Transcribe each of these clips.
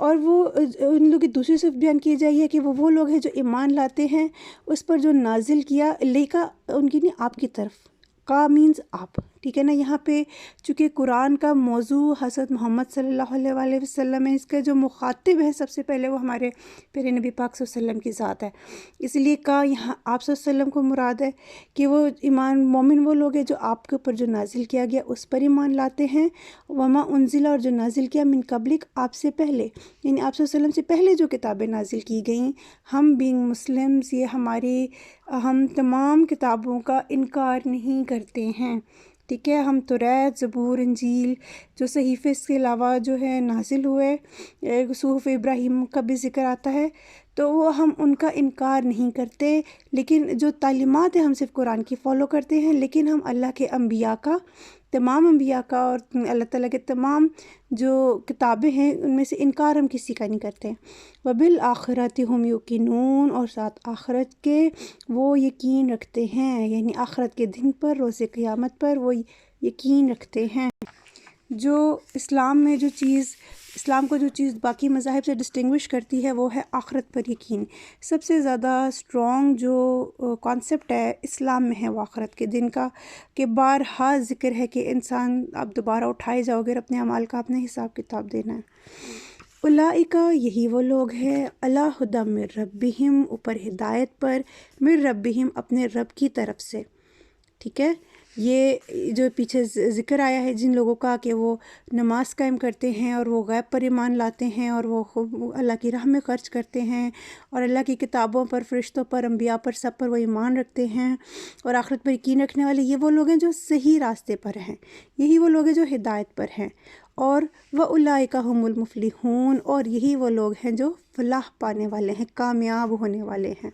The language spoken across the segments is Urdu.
اور وہ ان لوگوں کی دوسری صرف بیان کی جائے کہ وہ لوگ ہیں جو ایمان لاتے ہیں اس پر جو نازل کیا، لے کا ان کی نہیں آپ کی طرف، کا مینز آپ، ٹھیک ہے نا. یہاں پہ چونکہ قرآن کا موضوع حضرت محمد صلی اللہ علیہ وآلہ وسلم ہے، اس کا جو مخاطب ہے سب سے پہلے وہ ہمارے پیارے نبی پاک صلی اللہ علیہ وسلم کی ذات ہے، اس لیے کا یہاں آپ صلی اللہ علیہ وسلم کو مراد ہے کہ وہ ایمان مومن وہ لوگ ہیں جو آپ کے اوپر جو نازل کیا گیا اس پر ایمان لاتے ہیں. وما انزل، اور جو نازل کیا من قبلک آپ سے پہلے، یعنی آپ صلی اللہ علیہ وسلم سے پہلے جو کتابیں نازل کی گئیں. ہم بینگ مسلمز، یہ ہم تمام کتابوں کا انکار نہیں کرتے ہیں، ٹھیک ہے. ہم توریت، زبور، انجیل جو صحیفے اس کے علاوہ جو ہے نازل ہوئے، صحف ابراہیم کا بھی ذکر آتا ہے، تو وہ ہم ان کا انکار نہیں کرتے، لیکن جو تعلیمات ہیں ہم صرف قرآن کی فالو کرتے ہیں. لیکن ہم اللہ کے انبیاء کا، تمام انبیاء کا اور اللہ تعالیٰ کے تمام جو کتابیں ہیں ان میں سے انکار ہم کسی کا نہیں کرتے. وبالآخرۃ ہم یوقنون، اور ساتھ آخرت کے وہ یقین رکھتے ہیں، یعنی آخرت کے دن پر، روز قیامت پر وہ یقین رکھتے ہیں. جو اسلام میں اسلام کو جو چیز باقی مذاہب سے ڈسٹنگوش کرتی ہے وہ ہے آخرت پر یقین. سب سے زیادہ اسٹرانگ جو کانسیپٹ ہے اسلام میں ہے وہ آخرت کے دن کا، کہ بارہا ذکر ہے کہ انسان آپ دوبارہ اٹھائے جاؤ گے، اپنے اعمال کا اپنے حساب کتاب دینا ہے. اولئک، یہی وہ لوگ ہیں، علی ھدی من ربہم، اوپر ہدایت پر، من ربہم اپنے رب کی طرف سے، ٹھیک ہے. یہ جو پیچھے ذکر آیا ہے جن لوگوں کا کہ وہ نماز قائم کرتے ہیں اور وہ غیب پر ایمان لاتے ہیں اور وہ اللہ کی راہ میں خرچ کرتے ہیں اور اللہ کی کتابوں پر، فرشتوں پر، انبیاء پر، سب پر وہ ایمان رکھتے ہیں اور آخرت پر یقین رکھنے والے، یہ وہ لوگ ہیں جو صحیح راستے پر ہیں، یہی وہ لوگ ہیں جو ہدایت پر ہیں. اور وَأُولَئِکَ هُمُ الْمُفْلِحُونَ، اور یہی وہ لوگ ہیں جو فلاح پانے والے ہیں، کامیاب ہونے والے ہیں.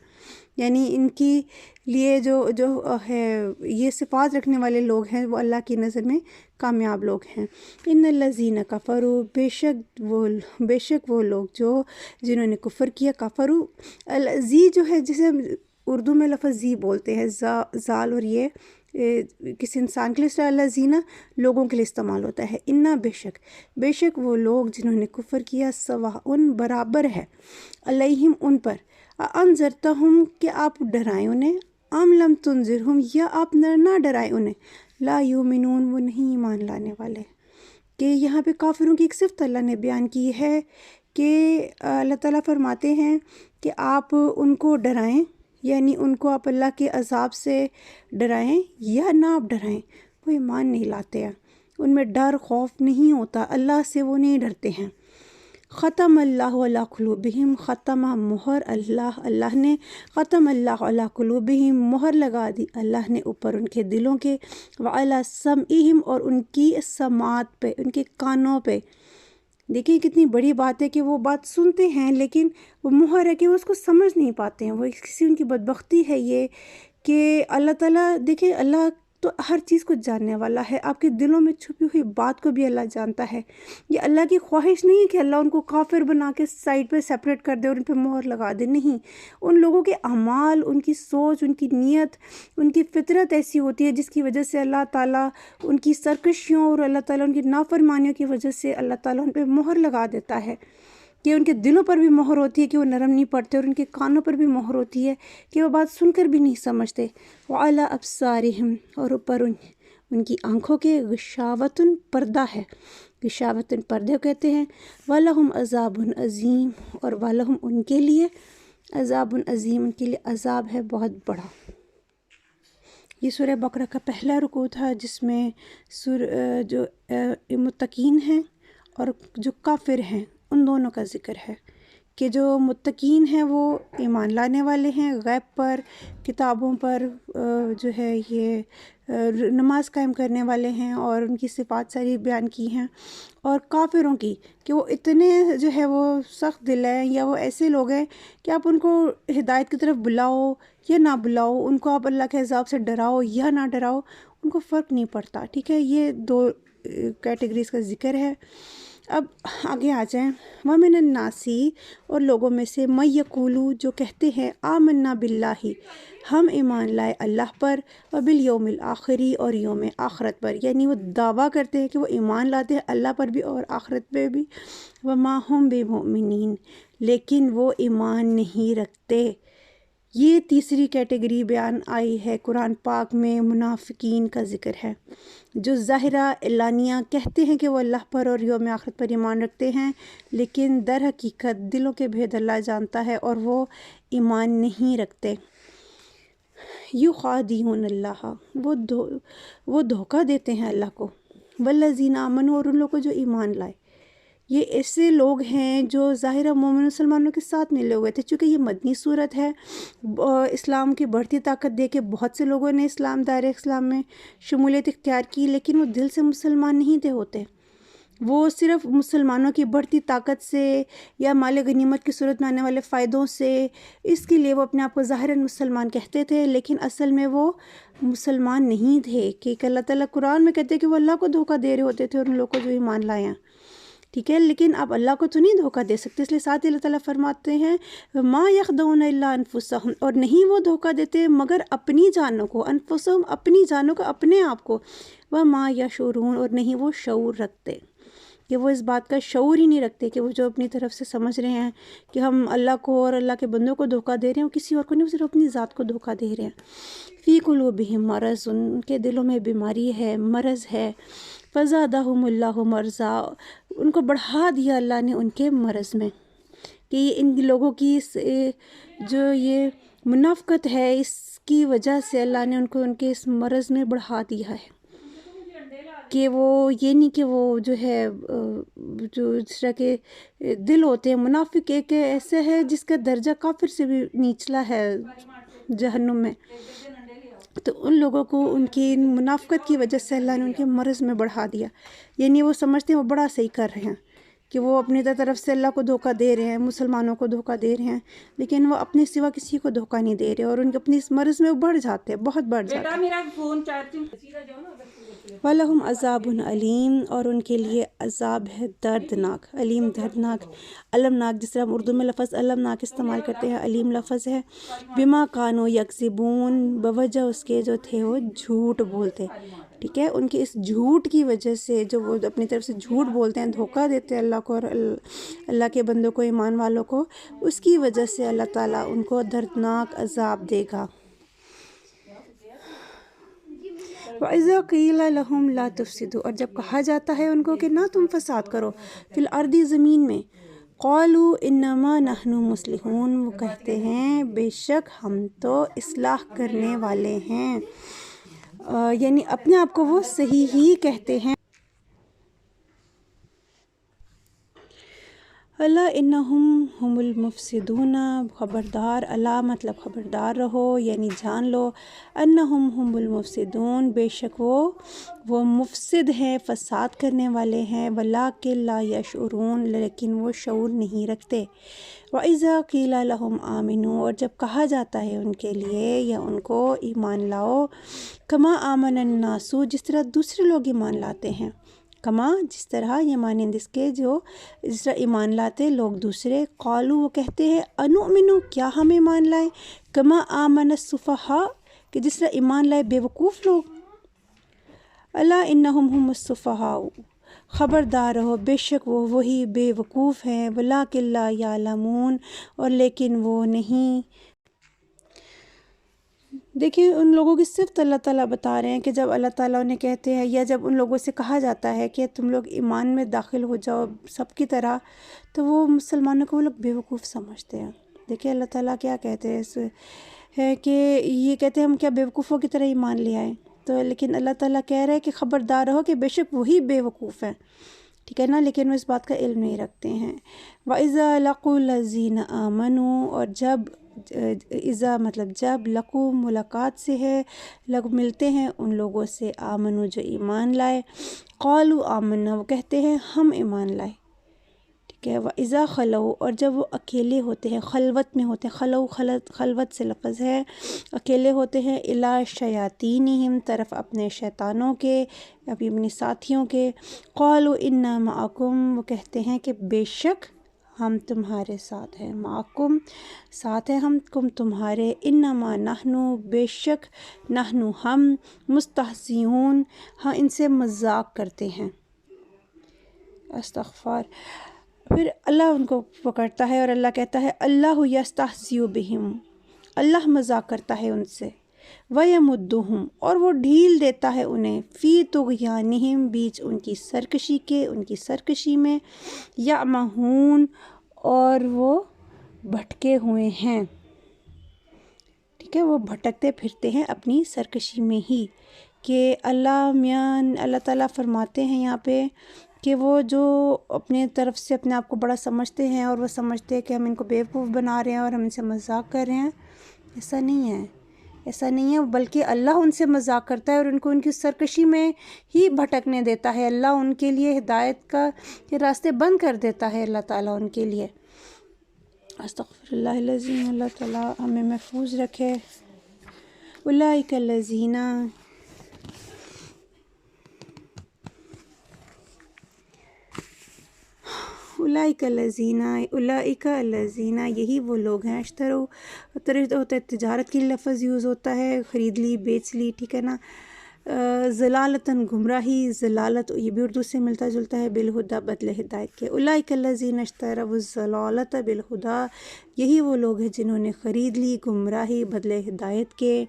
یعنی ان کی لیے جو ہے یہ صفات رکھنے والے لوگ ہیں وہ اللہ کی نظر میں کامیاب لوگ ہیں. ان الذین کفروا، بے شک وہ لوگ جنہوں نے کفر کیا. کفروا زی جو ہے جسے اردو میں لفظ زی بولتے ہیں، زال، اور یہ کسی انسان کے لیے الذین لوگوں کے لیے استعمال ہوتا ہے. انا، بے شک وہ لوگ جنہوں نے کفر کیا، سواء برابر ہے، علیہم ان پر، انذرتہم کہ آپ ڈرائیں انہیں، ام لم تنذرہم یا آپ نہ ڈرائیں انہیں، لا یؤمنون وہ نہیں ایمان لانے والے. کہ یہاں پہ کافروں کی ایک صفت اللہ نے بیان کی ہے کہ اللہ تعالیٰ فرماتے ہیں کہ آپ ان کو ڈرائیں، یعنی ان کو آپ اللہ کے عذاب سے ڈرائیں یا نہ آپ ڈرائیں، وہ ایمان نہیں لاتے ہیں، ان میں ڈر خوف نہیں ہوتا، اللہ سے وہ نہیں ڈرتے ہیں. ختم اللہ علی قلوبہم، ختم مہر اللہ نے، ختم اللہ علی قلوبہم مہر لگا دی اللہ نے اوپر ان کے دلوں کے، وعلی سمعہم اور ان کی سماعت پہ، ان کے کانوں پہ. دیکھیں کتنی بڑی بات ہے کہ وہ بات سنتے ہیں لیکن وہ مہر ہے کہ وہ اس کو سمجھ نہیں پاتے ہیں. وہ کسی ان کی بدبختی ہے یہ کہ اللہ تعالیٰ، دیکھیں اللہ تو ہر چیز کو جاننے والا ہے، آپ کے دلوں میں چھپی ہوئی بات کو بھی اللہ جانتا ہے. یہ اللہ کی خواہش نہیں ہے کہ اللہ ان کو کافر بنا کے سائڈ پہ سپریٹ کر دے اور ان پہ مہر لگا دے، نہیں. ان لوگوں کے اعمال، ان کی سوچ، ان کی نیت، ان کی فطرت ایسی ہوتی ہے جس کی وجہ سے اللہ تعالیٰ ان کی سرکشیوں اور اللہ تعالیٰ ان کی نافرمانیوں کی وجہ سے اللہ تعالیٰ ان پہ مہر لگا دیتا ہے. کہ ان کے دلوں پر بھی مہر ہوتی ہے کہ وہ نرم نہیں پڑتے، اور ان کے کانوں پر بھی مہر ہوتی ہے کہ وہ بات سن کر بھی نہیں سمجھتے. وعلی ابصارہم اور اوپر ان کی آنکھوں کے، غشاوۃ پردہ ہے، غشاوۃ پردے کہتے ہیں. وَلَهُمْ عَذَابٌ عَظِيمٌ اور وَلَهُمْ ان کے لیے، عذاب عظیم ان کے لیے عذاب ہے بہت بڑا. یہ سورہ بقرہ کا پہلا رکوع تھا جس میں جو متقین ہیں اور جو کافر ہیں ان دونوں کا ذکر ہے. کہ جو متقین ہیں وہ ایمان لانے والے ہیں، غیب پر، کتابوں پر جو ہے یہ نماز قائم کرنے والے ہیں اور ان کی صفات ساری بیان کی ہیں. اور کافروں کی کہ وہ اتنے جو ہے وہ سخت دل ہیں یا وہ ایسے لوگ ہیں کہ آپ ان کو ہدایت کی طرف بلاؤ یا نہ بلاؤ، ان کو آپ اللہ کے عذاب سے ڈراؤ یا نہ ڈراؤ، ان کو فرق نہیں پڑتا. ٹھیک ہے، یہ دو کیٹیگریز کا ذکر ہے. اب آگے آ جائیں، وَمِنَ النَّاسِ اور لوگوں میں سے مَن یقولو جو کہتے ہیں آمنا باللہ ہم ایمان لائے اللہ پر، وبالیوم الآخری اور یوم آخرت پر، یعنی وہ دعویٰ کرتے ہیں کہ وہ ایمان لاتے ہیں اللہ پر بھی اور آخرت پہ بھی، وما ہم بمؤمنین لیکن وہ ایمان نہیں رکھتے۔ یہ تیسری کیٹیگری بیان آئی ہے قرآن پاک میں، منافقین کا ذکر ہے جو ظاہرہ اعلانیہ کہتے ہیں کہ وہ اللہ پر اور یوم آخرت پر ایمان رکھتے ہیں، لیکن در حقیقت دلوں کے بھید اللہ جانتا ہے اور وہ ایمان نہیں رکھتے۔ یخادعون اللہ وہ دھوکہ دیتے ہیں اللہ کو، والذین آمنوا اور ان لوگوں کو جو ایمان لائے۔ یہ ایسے لوگ ہیں جو ظاہرہ مومن مسلمانوں کے ساتھ ملے ہوئے تھے، چونکہ یہ مدنی صورت ہے، اسلام کی بڑھتی طاقت دے کے بہت سے لوگوں نے دائرہ اسلام میں شمولیت اختیار کی، لیکن وہ دل سے مسلمان نہیں تھے ہوتے۔ وہ صرف مسلمانوں کی بڑھتی طاقت سے یا مال غنیمت کی صورت میں آنے والے فائدوں سے اس کے لیے وہ اپنے آپ کو ظاہراً مسلمان کہتے تھے، لیکن اصل میں وہ مسلمان نہیں تھے، کہ اللہ تعالیٰ قرآن میں کہتے ہیں کہ وہ اللہ کو دھوکہ دے رہے ہوتے تھے اور ان لوگوں کو جو ایمان لائے ہیں، ٹھیک ہے، لیکن آپ اللہ کو تو نہیں دھوکہ دے سکتے، اس لیے ساتھ ہی اللہ تعالیٰ فرماتے ہیں ما یخدعون الا انفسهم، اور نہیں وہ دھوکہ دیتے مگر اپنی جانوں کو، انفسهم اپنی جانوں کو، اپنے آپ کو، وما یشعرون اور نہیں وہ شعور رکھتے، کہ وہ اس بات کا شعور ہی نہیں رکھتے کہ وہ جو اپنی طرف سے سمجھ رہے ہیں کہ ہم اللہ کو اور اللہ کے بندوں کو دھوکہ دے رہے ہیں، وہ کسی اور کو نہیں، صرف اپنی ذات کو دھوکہ دے رہے ہیں۔ فی قلوبہم مرض ان کے دلوں میں بیماری ہے، مرض ہے، فزادہم اللہ مرضا ان کو بڑھا دیا اللہ نے ان کے مرض میں، کہ یہ ان لوگوں کی جو یہ منافقت ہے اس کی وجہ سے اللہ نے ان کو ان کے اس مرض میں بڑھا دیا ہے، کہ وہ یہ نہیں کہ وہ جو ہے جو اس طرح کے دل ہوتے ہیں، منافق ایک ایسا ہے جس کا درجہ کافر سے بھی نیچلا ہے جہنم میں، تو ان لوگوں کو ان کی منافقت کی وجہ سے اللہ نے ان کے مرض میں بڑھا دیا، یعنی وہ سمجھتے ہیں وہ بڑا صحیح کر رہے ہیں کہ وہ اپنی طرف سے اللہ کو دھوکہ دے رہے ہیں، مسلمانوں کو دھوکہ دے رہے ہیں، لیکن وہ اپنے سوا کسی کو دھوکہ نہیں دے رہے، اور ان کے اپنی اس مرض میں وہ بڑھ جاتے ہیں، بہت بڑھ جاتے ہیں۔ وَلَهُمْ عَذَابٌ علیم اور ان کے لیے عذاب ہے دردناک، علیم دردناک، المناک، جس طرح ہم اردو میں لفظ المناک استعمال کرتے ہیں، علیم لفظ ہے، بما کانوا یکذبون بوجہ اس کے جو تھے وہ جھوٹ بولتے، ٹھیک ہے، ان کے اس جھوٹ کی وجہ سے جو وہ اپنی طرف سے جھوٹ بولتے ہیں، دھوکہ دیتے ہیں اللہ کو اور اللہ کے بندوں کو، ایمان والوں کو، اس کی وجہ سے اللہ تعالیٰ ان کو دردناک عذاب دے گا۔ وَإِذَا قِيلَ لَهُمْ لَا تُفْسِدُوا اور جب کہا جاتا ہے ان کو کہ نہ تم فساد کرو فی الارض زمین میں، قَالُوا إِنَّمَا نَحْنُ مُصْلِحُونَ وہ کہتے ہیں بے شک ہم تو اصلاح کرنے والے ہیں، یعنی اپنے آپ کو وہ صحیح ہی کہتے ہیں۔ الا انہم ہم المفسدون خبردار، الا مطلب خبردار رہو، یعنی جان لو، انہم ہم المفسدون بے شک وہ مفسد ہیں، فساد کرنے والے ہیں، ولکن لا یشعرون لیکن وہ شعور نہیں رکھتے۔ وَإِذَا قِيلَ لَهُمْ آمِنُوا اور جب کہا جاتا ہے ان کے لیے یا ان کو ایمان لاؤ، کما آمن الناس جس طرح دوسرے لوگ ایمان لاتے ہیں، کما جس طرح یہ مانند اس کے جو جس طرح ایمان لاتے لوگ دوسرے، قالو وہ کہتے ہیں انؤمنو کیا ہم ایمان لائیں، کما آمن السفہاء کہ جس طرح ایمان لائے بے وقوف لوگ، الا انہم ہم السفہاء خبردار رہو بے شک وہ وہی بے وقوف ہیں، ولکن لا یعلمون اور لیکن وہ نہیں۔ دیکھیں ان لوگوں کی صفت اللہ تعالیٰ بتا رہے ہیں کہ جب اللہ تعالیٰ انہیں کہتے ہیں یا جب ان لوگوں سے کہا جاتا ہے کہ تم لوگ ایمان میں داخل ہو جاؤ سب کی طرح، تو وہ مسلمانوں کو وہ لوگ بے وقوف سمجھتے ہیں۔ دیکھیں اللہ تعالیٰ کیا کہتے ہیں اس ہے کہ یہ کہتے ہیں ہم کیا بے وقوفوں کی طرح ایمان لے آئیں، تو لیکن اللہ تعالیٰ کہہ رہے ہیں کہ خبردار رہو کہ بے شک وہی بے وقوف ہیں، ٹھیک ہے نا، لیکن وہ اس بات کا علم نہیں رکھتے ہیں۔ وَإِذَا لَقُوا الَّذِينَ آمَنُوا اور جب اذا مطلب جب لقو ملاقات سے ہے، لگ ملتے ہیں ان لوگوں سے، آمنو جو ایمان لائے، قالوا آمنا وہ کہتے ہیں ہم ایمان لائے، ٹھیک ہے. وَإِذَا خَلَوْا، اور جب وہ اکیلے ہوتے ہیں، خلوت میں ہوتے ہیں، خلوت سے لفظ ہے، اکیلے ہوتے ہیں، إِلَىٰ شَيَاطِينِهِمْ، طرف اپنے شیطانوں کے، اپنی ساتھیوں کے، قَالُوا إِنَّا مَعَكُمْ، وہ کہتے ہیں کہ بے شک ہم تمہارے ساتھ ہیں، معکم ساتھ ہیں ہم تمہارے، انما نحن، بے شک نحن ہم، مستہزئون، ہاں ان سے مذاق کرتے ہیں. استغفار. پھر اللہ ان کو پکڑتا ہے اور اللہ کہتا ہے اللہ یستہزئ بہم، اللہ مذاق کرتا ہے ان سے، وَيَمُدُّهُمْ، اور وہ ڈھیل دیتا ہے انہیں، فی طغیانہم، بیچ ان کی سرکشی کے، ان کی سرکشی میں، یعمہون، اور وہ بھٹکے ہوئے ہیں. ٹھیک ہے، وہ بھٹکتے پھرتے ہیں اپنی سرکشی میں ہی. کہ اللہ تعالیٰ فرماتے ہیں یہاں پہ کہ وہ جو اپنے طرف سے اپنے آپ کو بڑا سمجھتے ہیں اور وہ سمجھتے ہیں کہ ہم ان کو بیوقوف بنا رہے ہیں اور ہم ان سے مذاق کر رہے ہیں، ایسا نہیں ہے، ایسا نہیں ہے، بلکہ اللہ ان سے مذاق کرتا ہے اور ان کو ان کی سرکشی میں ہی بھٹکنے دیتا ہے. اللہ ان کے لیے ہدایت کا راستے بند کر دیتا ہے اللہ تعالیٰ ان کے لیے. استغفر اللہ العظیم. اللہ تعالیٰ ہمیں محفوظ رکھے. اولئک الذین، اولئک الذین، یہی وہ لوگ ہیں، اشترو ہوتا ہے تجارت کی لفظ یوز ہوتا ہے، خرید لی، بیچ لی، ٹھیک ہے نا. ضلالتاً، گمراہی، ضلالت یہ بھی اردو سے ملتا جلتا ہے، بالہدا، بدلے ہدایت کے. اولئک الذین اشتروا الضلالۃ بالہدا، یہی وہ لوگ ہیں جنہوں نے خرید لی گمراہی بدلے ہدایت کے.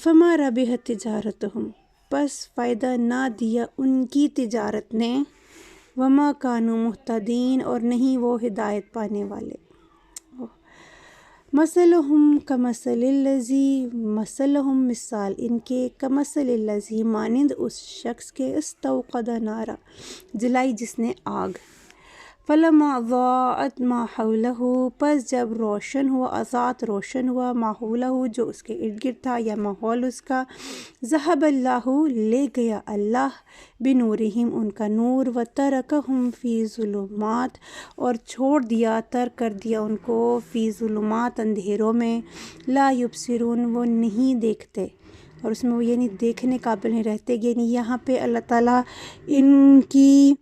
فما ربحت تجارتہم، پس فائدہ نہ دیا ان کی تجارت نے، وما کانوا مہتدین، اور نہیں وہ ہدایت پانے والے. مثلہم کمثل الذی، مثلہم مثال ان کے، کمثل الذی مانند اس شخص کے، استوقد نارا جلائی جس نے آگ، فلما اضاءت ما حولہ، پس جب روشن ہوا، اضاءت روشن ہوا، ما حولہ جو اس کے ارد گرد تھا یا ماحول اس کا، ذہب اللہ لے گیا اللہ، بنورہم ان کا نور، وترکہم فی ظلمات، اور چھوڑ دیا، ترک کر دیا ان کو، فی ظلمات اندھیروں میں، لا یبصرون وہ نہیں دیکھتے، اور اس میں وہ یعنی دیکھنے قابل نہیں رہتے. یعنی یہاں پہ اللہ تعالیٰ ان کی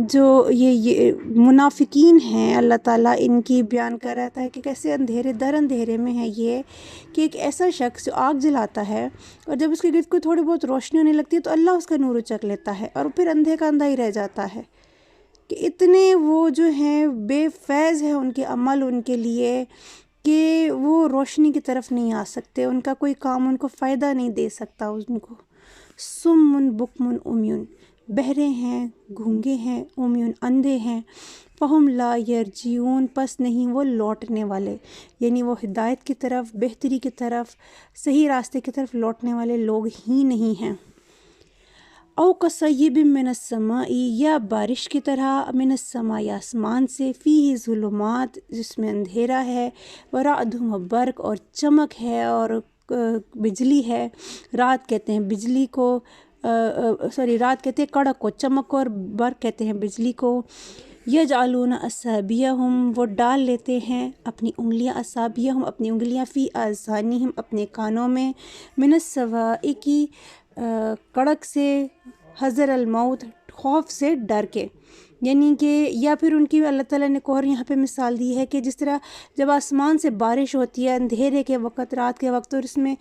جو یہ منافقین ہیں، اللہ تعالیٰ ان کی بیان کر رہا ہے کہ کیسے اندھیرے در اندھیرے میں ہے یہ، کہ ایک ایسا شخص جو آگ جلاتا ہے اور جب اس کے گرد کوئی تھوڑی بہت روشنی ہونے لگتی ہے تو اللہ اس کا نور اچک لیتا ہے اور پھر اندھے کا اندھا ہی رہ جاتا ہے. کہ اتنے وہ جو ہیں بے فیض ہے ان کے عمل ان کے لیے کہ وہ روشنی کی طرف نہیں آ سکتے، ان کا کوئی کام ان کو فائدہ نہیں دے سکتا ان کو. سم بکم عمیون، بہرے ہیں، گونگے ہیں، عمیون اندھے ہیں، فہم لا یرجعون پس نہیں وہ لوٹنے والے، یعنی وہ ہدایت کی طرف، بہتری کی طرف، صحیح راستے کی طرف لوٹنے والے لوگ ہی نہیں ہیں. او کصیب من السماء، یا بارش کی طرح، من السماء آسمان سے، فیہ ظلمات جس میں اندھیرا ہے، ورعد و برق اور چمک ہے اور بجلی ہے. رات کہتے ہیں بجلی کو، رات کہتے ہیں کڑک کو، چمک کو، اور برق کہتے ہیں بجلی کو. یجعلون اصابعہم وہ ڈال لیتے ہیں اپنی انگلیاں، اصابعہم اپنی انگلیاں، فی آذانہم اپنے کانوں میں، من الصواعق کڑک سے، حذر الموت خوف سے، ڈر کے. یعنی کہ یا پھر ان کی اللہ تعالیٰ نے ایک اور یہاں پہ مثال دی ہے کہ جس طرح جب آسمان سے بارش ہوتی ہے اندھیرے کے وقت، رات کے وقت، اور اس میں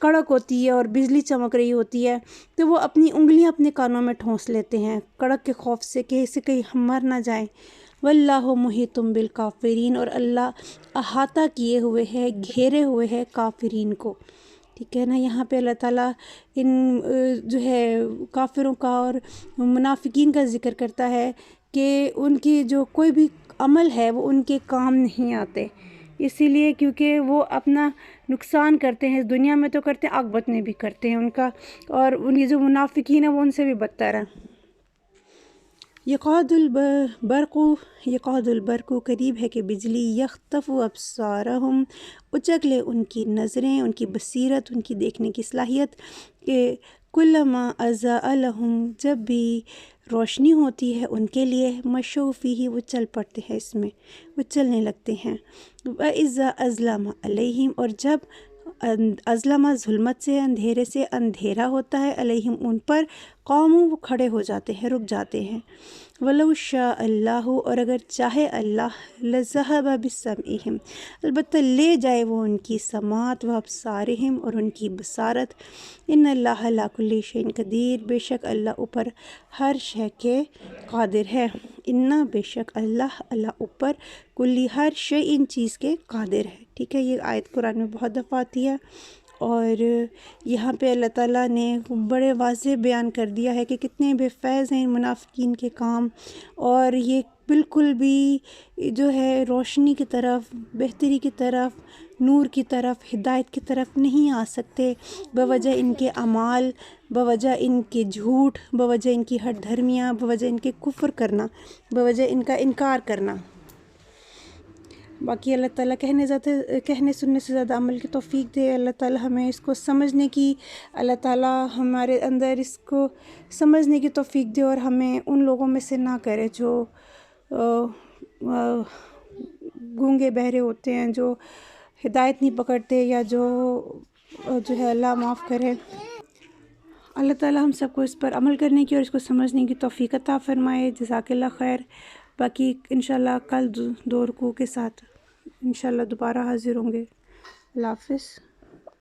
کڑک ہوتی ہے اور بجلی چمک رہی ہوتی ہے تو وہ اپنی انگلیاں اپنے کانوں میں ٹھونس لیتے ہیں کڑک کے خوف سے کہ اسے کہیں ہم مر نہ جائیں. واللہ محیط بالکافرین، اور اللہ احاطہ کیے ہوئے ہے، گھیرے ہوئے ہے کافرین کو. ٹھیک ہے نا. یہاں پہ اللہ تعالیٰ ان جو ہے کافروں کا اور منافقین کا ذکر کرتا ہے کہ ان کی جو کوئی بھی عمل ہے وہ ان کے کام نہیں آتے، اسی لیے کیونکہ وہ اپنا نقصان کرتے ہیں، اس دنیا میں تو کرتے ہیں، عاقبت میں بھی کرتے ہیں ان کا. اور ان کی جو منافقین ہیں وہ ان سے بھی بدتر ہیں. یقعد البرق قریب ہے کہ بجلی یخطف ابصارہم اچک لے ان کی نظریں، ان کی بصیرت، ان کی دیکھنے کی صلاحیت، کہ کلما اضاء لہم جب بھی روشنی ہوتی ہے ان کے لیے مشوا فیہ وہ چل پڑتے ہیں، اس میں وہ چلنے لگتے ہیں، وَإِذَا أَظْلَمَ عَلَيْهِمْ اور جب ازلمہ ظلمت سے، اندھیرے سے اندھیرا ہوتا ہے، علیہم ان پر، قوموں وہ کھڑے ہو جاتے ہیں، رک جاتے ہیں، وَلَوْ شَاءَ اللَّهُ اور اگر چاہے اللہ، لَذَهَبَ بِسَمْعِهِمْ البتہ لے جائے وہ ان کی سماعت، وَأَبْصَارِهِمْ اور ان کی بصارت، ان اللہ علی کل شیء قدیر بے شک اللہ اوپر ہر شے کے قادر ہے، انا بے شک اللہ اللہ اوپر کلی ہر شے ان چیز کے قادر ہے۔ ٹھیک ہے، یہ آیت قرآن میں بہت دفعہ آتی ہے، اور یہاں پہ اللہ تعالیٰ نے بڑے واضح بیان کر دیا ہے کہ کتنے بے فیض ہیں منافقین کے کام، اور یہ بالکل بھی جو ہے روشنی کی طرف، بہتری کی طرف، نور کی طرف، ہدایت کی طرف نہیں آ سکتے، بوجہ ان کے اعمال، بوجہ ان کے جھوٹ، بوجہ ان کی ہٹ دھرمیاں، بوجہ ان کے کفر کرنا، بوجہ ان کا انکار کرنا۔ باقی اللہ تعالیٰ کہنے سننے سے زیادہ عمل کی توفیق دے، اللہ تعالیٰ ہمیں اس کو سمجھنے کی، اللہ تعالیٰ ہمارے اندر اس کو سمجھنے کی توفیق دے، اور ہمیں ان لوگوں میں سے نہ کرے جو گونگے بہرے ہوتے ہیں، جو ہدایت نہیں پکڑتے، یا جو ہے اللہ معاف کرے۔ اللہ تعالیٰ ہم سب کو اس پر عمل کرنے کی اور اس کو سمجھنے کی توفیق عطا فرمائے۔ جزاک اللہ خیر۔ باقی انشاءاللہ کل 2 رکوع کے ساتھ انشاءاللہ دوبارہ حاضر ہوں گے۔ اللہ حافظ۔